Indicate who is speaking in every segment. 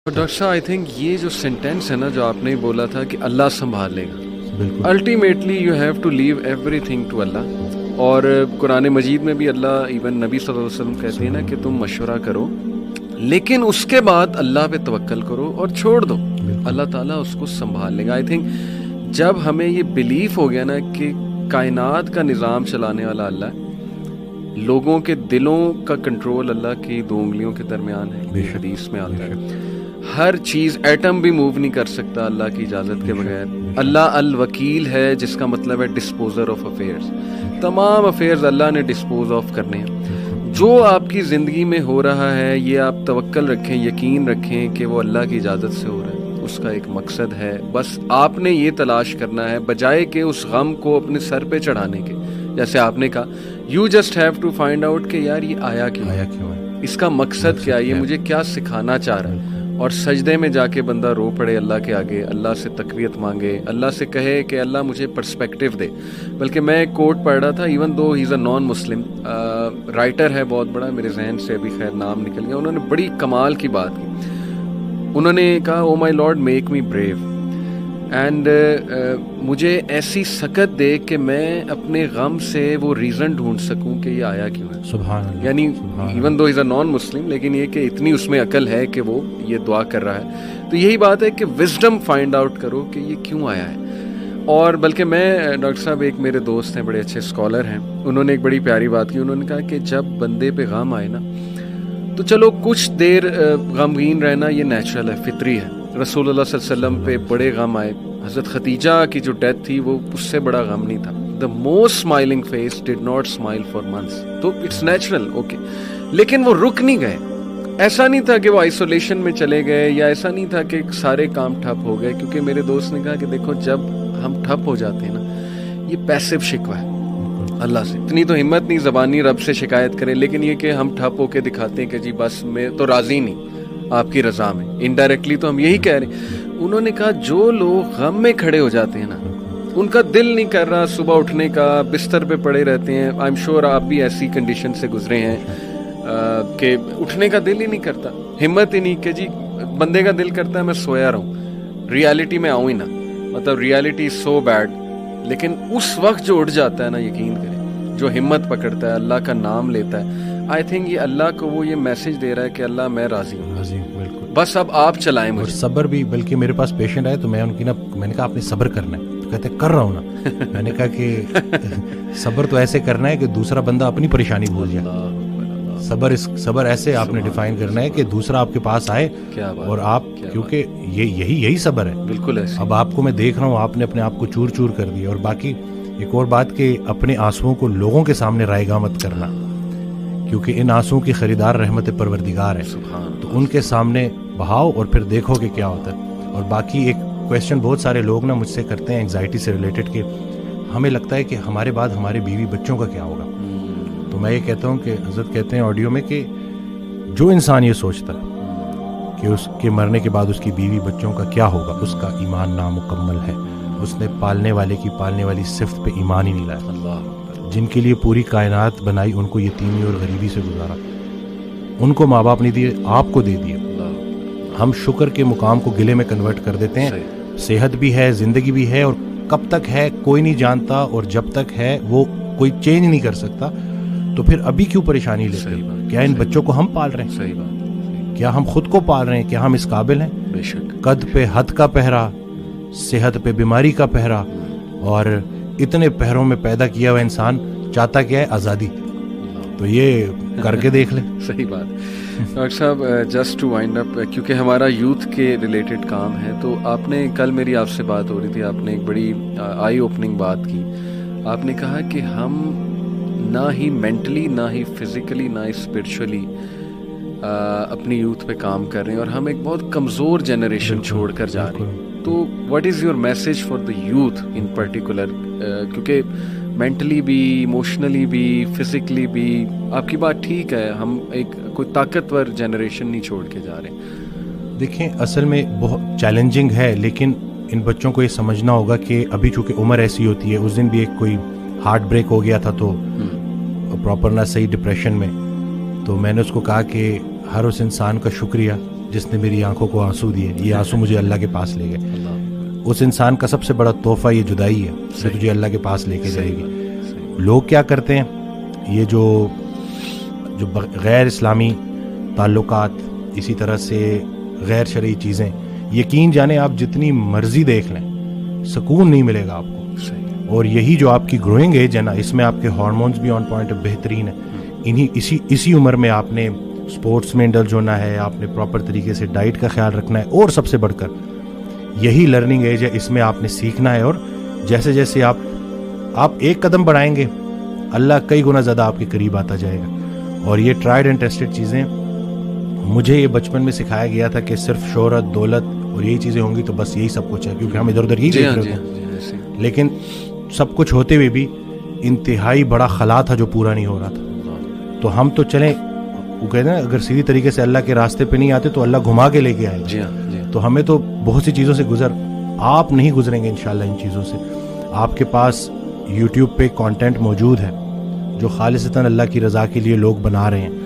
Speaker 1: Doctor صاحب I think یہ جو سینٹینس ہے نا جو آپ نے بولا تھا کہ اللہ سنبھال لے گا، ultimately you have to leave every thing to Allah. اور قرآن مجید میں بھی اللہ ایون نبی صلی اللہ علیہ وسلم کہتے ہیں نا کہ تم مشورہ کرو لیکن اس کے بعد اللہ پہ توکل کرو اور چھوڑ دو، اللہ تعالیٰ اس کو سنبھال لے گا. آئی تھنک جب ہمیں یہ بلیف ہو گیا نا کہ کائنات کا نظام چلانے والا اللہ ہے، لوگوں کے دلوں کا کنٹرول اللہ کی دو انگلیوں کے درمیان ہے، حدیث میں آتا ہے، ہر چیز ایٹم بھی موو نہیں کر سکتا اللہ کی اجازت کے بغیر. اللہ الوکیل ہے جس کا مطلب ہے ڈسپوزر آف افیئرز، تمام افیئرز اللہ نے ڈسپوز آف کرنے ہیں. جو آپ کی زندگی میں ہو رہا ہے یہ آپ توکل رکھیں، یقین رکھیں کہ وہ اللہ کی اجازت سے ہو رہا ہے، اس کا ایک مقصد ہے. بس آپ نے یہ تلاش کرنا ہے بجائے کہ اس غم کو اپنے سر پہ چڑھانے کے. جیسے آپ نے کہا you just have to find out کہ یار یہ آیا کیوں ہے، اس کا مقصد کیا ہے، یہ مجھے کیا سکھانا چاہ رہا ہے. اور سجدے میں جا کے بندہ رو پڑے اللہ کے آگے، اللہ سے تقویت مانگے، اللہ سے کہے کہ اللہ مجھے پرسپیکٹیو دے. بلکہ میں ایک کوٹ پڑھ رہا تھا، ایون دو ہی از اے نان مسلم رائٹر ہے بہت بڑا، میرے ذہن سے ابھی خیر نام نکل گیا، انہوں نے بڑی کمال کی بات کی. انہوں نے کہا O my lord make me brave and مجھے ایسی سکت دے کہ میں اپنے غم سے وہ ریزن ڈھونڈ سکوں کہ یہ آیا کیوں ہے.
Speaker 2: سبحان اللہ.
Speaker 1: یعنی ایون دو از اے نان مسلم لیکن یہ کہ اتنی اس میں عقل ہے کہ وہ یہ دعا کر رہا ہے. تو یہی بات ہے کہ وزڈم فائنڈ آؤٹ کرو کہ یہ کیوں آیا ہے. اور بلکہ میں ڈاکٹر صاحب ایک میرے دوست ہیں بڑے اچھے اسکالر ہیں، انہوں نے ایک بڑی پیاری بات کی. انہوں نے کہا کہ جب بندے پہ غم آئے نا تو چلو کچھ دیر غمگین رہنا یہ نیچرل ہے، فطری ہے. رسول اللہ صلی اللہ علیہ وسلم پہ بڑے غم آئے، حضرت خدیجہ کی جو ڈیتھ تھی وہ اس سے بڑا غم نہیں تھا. The most smiling face did not smile for months, تو اٹس نیچرل اوکے. لیکن وہ رک نہیں گئے، ایسا نہیں تھا کہ وہ آئسولیشن میں چلے گئے، یا ایسا نہیں تھا کہ سارے کام ٹھپ ہو گئے. کیونکہ میرے دوست نے کہا کہ دیکھو جب ہم ٹھپ ہو جاتے ہیں نا یہ پیسو شکوہ ہے اللہ سے. اتنی تو ہمت نہیں زبانی رب سے شکایت کریں، لیکن یہ کہ ہم ٹھپ ہو کے دکھاتے ہیں کہ جی بس میں تو راضی نہیں آپ کی رضا میں، انڈائریکٹلی تو ہم یہی کہہ رہے ہیں. انہوں نے کہا جو لوگ غم میں کھڑے ہو جاتے ہیں نا ان کا دل نہیں کر رہا صبح اٹھنے کا، بستر پہ پڑے رہتے ہیں. آئی ایم شیور آپ بھی ایسی کنڈیشن سے گزرے ہیں کہ اٹھنے کا دل ہی نہیں کرتا، ہمت ہی نہیں کہ جی بندے کا دل کرتا ہے میں سویا رہوں، ریالٹی میں آؤں ہی نہ، مطلب ریالٹی از سو بیڈ. لیکن اس وقت جو اٹھ جاتا ہے نا یقین کریں، جو ہمت پکڑتا ہے اللہ کا نام لیتا ہے، آئی تھنک یہ اللہ کو وہ یہ میسج دے رہا ہے کہ اللہ میں راضی ہوں،
Speaker 2: بالکل.
Speaker 1: بس اب آپ چلائیں مجھے.
Speaker 2: صبر بھی، بلکہ میرے پاس پیشنٹ آئے تو میں ان کی میں نے کہا آپ نے صبر کرنا ہے، تو کہتے کر رہا ہوں نا. میں نے کہا کہ صبر تو ایسے کرنا ہے کہ دوسرا بندہ اپنی پریشانی بھول جائے. صبر ایسے آپ نے ڈیفائن کرنا ہے کہ دوسرا آپ کے پاس آئے اور آپ، کیونکہ یہی صبر ہے.
Speaker 1: بالکل ایسے.
Speaker 2: اب آپ کو میں دیکھ رہا ہوں آپ نے اپنے آپ کو چور چور کر دیا. اور باقی ایک اور بات کہ اپنے آنسوؤں کو لوگوں کے سامنے رائگاں مت کرنا، کیونکہ ان آنسوؤں کی خریدار رحمت پروردگار ہے، تو ان کے سامنے بہاؤ اور پھر دیکھو کہ کیا ہوتا ہے. اور باقی ایک کویسچن بہت سارے لوگ نا مجھ سے کرتے ہیں انگزائٹی سے ریلیٹڈ کہ ہمیں لگتا ہے کہ ہمارے بعد ہمارے بیوی بچوں کا کیا ہوگا. تو میں یہ کہتا ہوں کہ حضرت کہتے ہیں آڈیو میں کہ جو انسان یہ سوچتا ہے کہ اس کے مرنے کے بعد اس کی بیوی بچوں کا کیا ہوگا، اس کا ایمان نامکمل ہے. اس نے پالنے والے کی پالنے والی صفت پہ ایمان ہی نہیں لایا. جن کے لیے پوری کائنات بنائی ان کو یتیمی اور غریبی سے گزارا، ان کو ماں باپ نہیں دیے، آپ کو دے دیے. ہم شکر کے مقام کو گلے میں کنورٹ کر دیتے ہیں. صحت بھی ہے، زندگی بھی ہے، اور کب تک ہے کوئی نہیں جانتا، اور جب تک ہے وہ کوئی چینج نہیں کر سکتا. تو پھر ابھی کیوں پریشانی لیتے ہیں؟ کیا ان بچوں کو ہم پال رہے ہیں؟
Speaker 1: صحیح بات.
Speaker 2: کیا ہم خود کو پال رہے ہیں؟ کیا ہم اس قابل ہیں؟
Speaker 1: بے شک.
Speaker 2: قد پہ حد کا پہرا، صحت پہ بیماری کا پہرا، اور اتنے پہروں میں پیدا کیا ہوا انسان چاہتا کیا ہے؟ آزادی. تو یہ کر کے دیکھ لیں.
Speaker 1: صحیح بات. ڈاکٹر صاحب جسٹ ٹو وائنڈ اپ، کیونکہ ہمارا یوتھ کے ریلیٹڈ کام ہے، تو آپ نے کل میری آپ سے بات ہو رہی تھی، آپ نے ایک بڑی آئی اوپننگ بات کی. آپ نے کہا کہ ہم نہ ہی مینٹلی، نہ ہی فزیکلی، نہ ہی اسپرچولی اپنی یوتھ پہ کام کر رہے ہیں، اور ہم ایک بہت کمزور جنریشن چھوڑ کر جا رہے ہیں. تو what is your message for the youth in particular? کیونکہ مینٹلی بھی، ایموشنلی بھی، فزیکلی بھی، آپ کی بات ٹھیک ہے، ہم ایک کوئی طاقتور جنریشن نہیں چھوڑ کے جا رہے.
Speaker 2: دیکھیں اصل میں بہت چیلنجنگ ہے، لیکن ان بچوں کو یہ سمجھنا ہوگا کہ ابھی چونکہ عمر ایسی ہوتی ہے. اس دن بھی ایک کوئی ہارٹ بریک ہو گیا تھا تو پراپر نہ صحیح ڈپریشن میں، تو میں نے اس کو کہا کہ ہر اس انسان کا شکریہ جس نے میری آنکھوں کو آنسو دیے, یہ آنسو مجھے اللہ کے پاس لے گئے. اس انسان کا سب سے بڑا تحفہ یہ جدائی ہے جو تجھے اللہ کے پاس لے کے جائے گی. لوگ کیا کرتے ہیں, یہ جو غیر اسلامی تعلقات, اسی طرح سے غیر شرعی چیزیں, یقین جانیں آپ جتنی مرضی دیکھ لیں سکون نہیں ملے گا آپ کو. اور یہی جو آپ کی گروئنگ ایج ہے نا, اس میں آپ کے ہارمونز بھی آن پوائنٹ بہترین ہیں. اسی عمر میں آپ نے سپورٹس میں انڈلج ہونا ہے, آپ نے پراپر طریقے سے ڈائٹ کا خیال رکھنا ہے, اور سب سے بڑھ کر یہی لرننگ ایج ہے, اس میں آپ نے سیکھنا ہے. اور جیسے جیسے آپ ایک قدم بڑھائیں گے اللہ کئی گنا زیادہ آپ کے قریب آتا جائے گا. اور یہ ٹرائیڈ اینڈ ٹیسٹڈ چیزیں, مجھے یہ بچپن میں سکھایا گیا تھا کہ صرف شہرت, دولت اور یہی چیزیں ہوں گی تو بس یہی سب کچھ ہے, کیونکہ ہم ادھر ادھر ہی دیکھ رہے تھے. لیکن سب کچھ ہوتے ہوئے بھی انتہائی بڑا خلا تھا جو پورا نہیں ہو رہا تھا. تو ہم تو چلیں, وہ کہتے ہیں نا اگر سیدھی طریقے سے اللہ کے راستے پہ نہیں آتے تو اللہ گھما کے لے کے آئے گا. تو ہمیں تو بہت سی چیزوں سے آپ نہیں گزریں گے انشاءاللہ ان چیزوں سے. آپ کے پاس یوٹیوب پہ کانٹینٹ موجود ہے جو خالصتاً اللہ کی رضا کے لیے لوگ بنا رہے ہیں.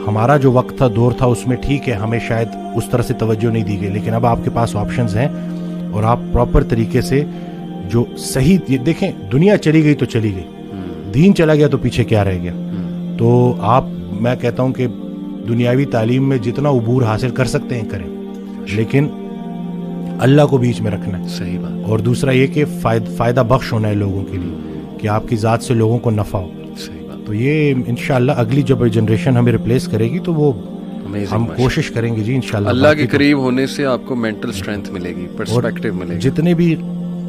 Speaker 2: ہمارا جو وقت تھا, دور تھا, اس میں ٹھیک ہے ہمیں شاید اس طرح سے توجہ نہیں دی گئی, لیکن اب آپ کے پاس آپشنز ہیں اور آپ پراپر طریقے سے جو صحیح, یہ دیکھیں دنیا چلی گئی تو چلی گئی, دین چلا گیا تو پیچھے کیا رہ گیا. تو میں کہتا ہوں کہ دنیاوی تعلیم میں جتنا عبور حاصل کر سکتے ہیں کریں, لیکن اللہ کو بیچ میں رکھنا ہے. صحیح بات. اور دوسرا یہ کہ فائدہ بخش ہونا ہے لوگوں کے لیے, کہ آپ کی ذات سے لوگوں کو نفع ہو. صحیح بات. تو یہ انشاءاللہ اگلی جب جنریشن ہمیں ریپلیس کرے گی تو وہ ہم کوشش کریں گے جی انشاءاللہ. اللہ کے قریب ہونے سے آپ کو مینٹل اسٹرینتھ ملے گی, پرسپیکٹیو ملے گی. جتنے بھی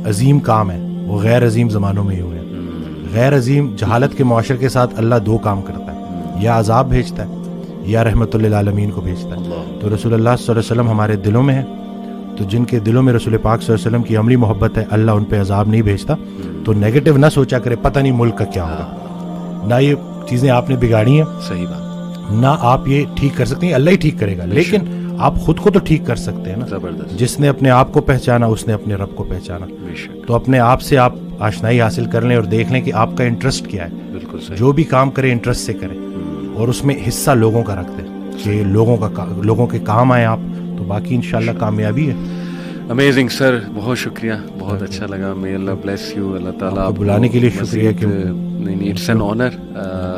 Speaker 2: عظیم کام ہیں وہ غیر عظیم زمانوں میں ہی ہوئے ہیں. غیر عظیم جہالت کے معاشرے کے ساتھ اللہ دو کام کرتا ہے, یا عذاب بھیجتا ہے یا رحمت للعالمین کو بھیجتا ہے. تو رسول اللہ صلی اللہ علیہ وسلم ہمارے دلوں میں ہے, تو جن کے دلوں میں رسول پاک صلی اللہ علیہ وسلم کی عملی محبت ہے اللہ ان پہ عذاب نہیں بھیجتا. تو نیگیٹو نہ سوچا کرے پتہ نہیں ملک کا کیا ہوگا, نہ یہ چیزیں آپ نے بگاڑی ہیں. صحیح بات. نہ آپ یہ ٹھیک کر سکتے ہیں, اللہ ہی ٹھیک کرے گا, لیکن آپ خود کو تو ٹھیک کر سکتے ہیں نا. زبردست. جس نے اپنے آپ کو پہچانا اس نے اپنے رب کو پہچانا. تو اپنے آپ سے آپ آشنائی حاصل کر لیں اور دیکھ لیں کہ آپ کا انٹرسٹ کیا ہے. بالکل صحیح. جو بھی کام کریں انٹرسٹ سے کریں, اور اس میں حصہ لوگوں کا رکھ دیں کہ لوگوں کے کام آئیں آپ, تو باقی انشاءاللہ کامیابی ہے. امیزنگ سر, بہت شکریہ, بہت اچھا لگا. may Allah bless you. اللہ تعالیٰ آپ بلانے کے لیے شکریہ. کہ نہیں اٹس این آنر.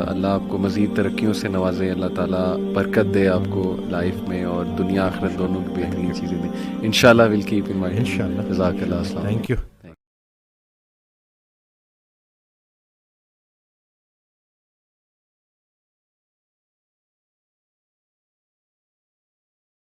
Speaker 2: اللہ آپ کو مزید ترقیوں سے نوازے, اللہ تعالیٰ برکت دے آپ کو لائف میں, اور دنیا آخرت دونوں کی بہترین چیزیں دیں انشاءاللہ. ول کیپ ان مائنڈ انشاءاللہ. جزاک اللہ. السلام. Thank you.